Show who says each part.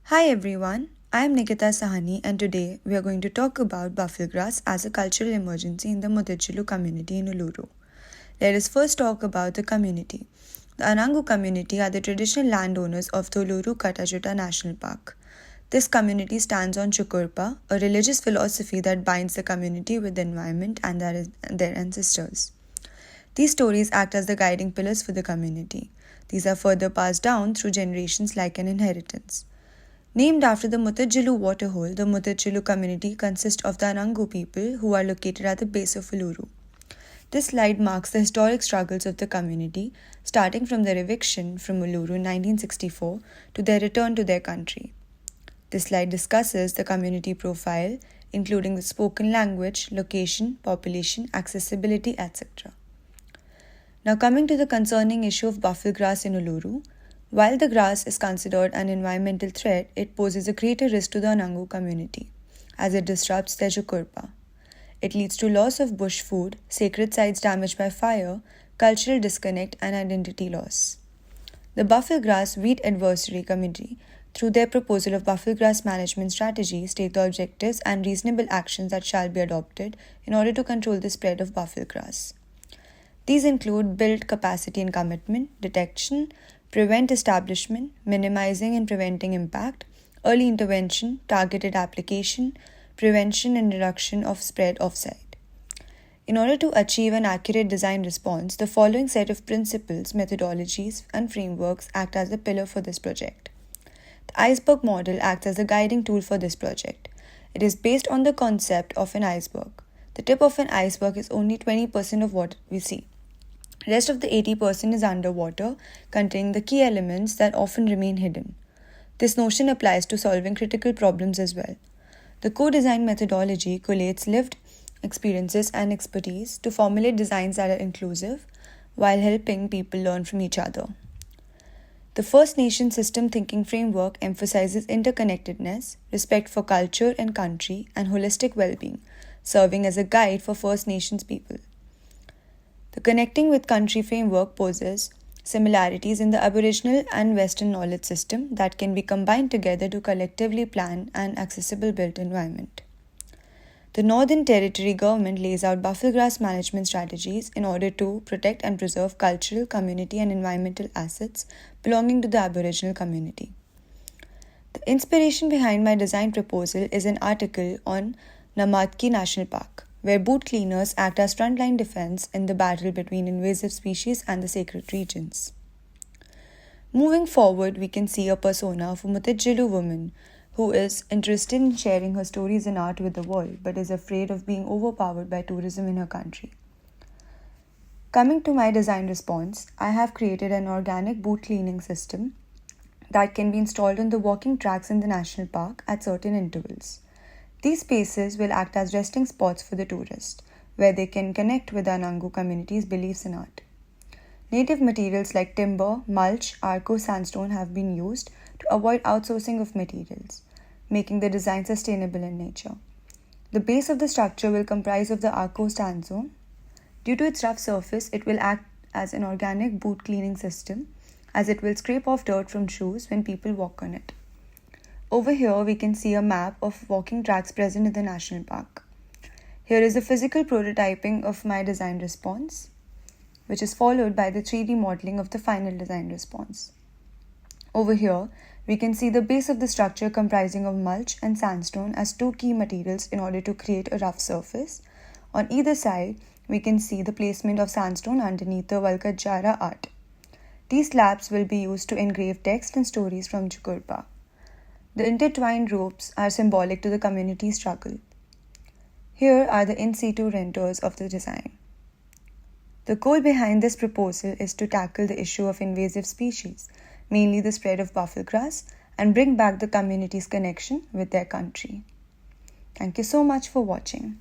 Speaker 1: Hi everyone, I am Nikita Sahani and today we are going to talk about buffalo grass as a cultural emergency in the Mutitjulu community in Uluru. Let us first talk about the community. The Anangu community are the traditional landowners of the Uluru Katajuta National Park. This community stands on Chukurpa, a religious philosophy that binds the community with the environment and their ancestors. These stories act as the guiding pillars for the community. These are further passed down through generations like an inheritance. Named after the Mutitjulu waterhole, the Mutitjulu community consists of the Anangu people who are located at the base of Uluru. This slide marks the historic struggles of the community, starting from their eviction from Uluru in 1964 to their return to their country. This slide discusses the community profile, including the spoken language, location, population, accessibility, etc. Now coming to the concerning issue of buffalo grass in Uluru, while the grass is considered an environmental threat, it poses a greater risk to the Anangu community, as it disrupts their Chukurpa. It leads to loss of bush food, sacred sites damaged by fire, cultural disconnect, and identity loss. The Buffalo Grass Wheat Advisory Committee, through their proposal of buffalo grass management strategy, state the objectives and reasonable actions that shall be adopted in order to control the spread of buffalo grass. These include build capacity and commitment, detection, prevent establishment, minimizing and preventing impact, early intervention, targeted application, prevention and reduction of spread offsite. In order to achieve an accurate design response, the following set of principles, methodologies, and frameworks act as a pillar for this project. The iceberg model acts as a guiding tool for this project. It is based on the concept of an iceberg. The tip of an iceberg is only 20% of what we see. Rest of the 80% is underwater, containing the key elements that often remain hidden. This notion applies to solving critical problems as well. The co-design methodology collates lived experiences and expertise to formulate designs that are inclusive while helping people learn from each other. The First Nation System Thinking Framework emphasizes interconnectedness, respect for culture and country, and holistic well-being, serving as a guide for First Nations people. The Connecting with Country framework poses similarities in the Aboriginal and Western knowledge system that can be combined together to collectively plan an accessible built environment. The Northern Territory government lays out buffalo grass management strategies in order to protect and preserve cultural, community, and environmental assets belonging to the Aboriginal community. The inspiration behind my design proposal is an article on Namadki National Park, where boot cleaners act as frontline defense in the battle between invasive species and the sacred regions. Moving forward, we can see a persona of a Mutitjulu woman who is interested in sharing her stories and art with the world but is afraid of being overpowered by tourism in her country. Coming to my design response, I have created an organic boot cleaning system that can be installed on the walking tracks in the national park at certain intervals. These spaces will act as resting spots for the tourist, where they can connect with the Anangu community's beliefs and art. Native materials like timber, mulch, Arco sandstone have been used to avoid outsourcing of materials, making the design sustainable in nature. The base of the structure will comprise of the Arco sandstone. Due to its rough surface, it will act as an organic boot cleaning system, as it will scrape off dirt from shoes when people walk on it. Over here, we can see a map of walking tracks present in the national park. Here is a physical prototyping of my design response, which is followed by the 3D modeling of the final design response. Over here, we can see the base of the structure comprising of mulch and sandstone as two key materials in order to create a rough surface. On either side, we can see the placement of sandstone underneath the Valkajara art. These slabs will be used to engrave text and stories from Chukurpa. The intertwined ropes are symbolic to the community struggle. Here are the in situ renders of the design. The goal behind this proposal is to tackle the issue of invasive species, mainly the spread of buffalo grass, and bring back the community's connection with their country. Thank you so much for watching.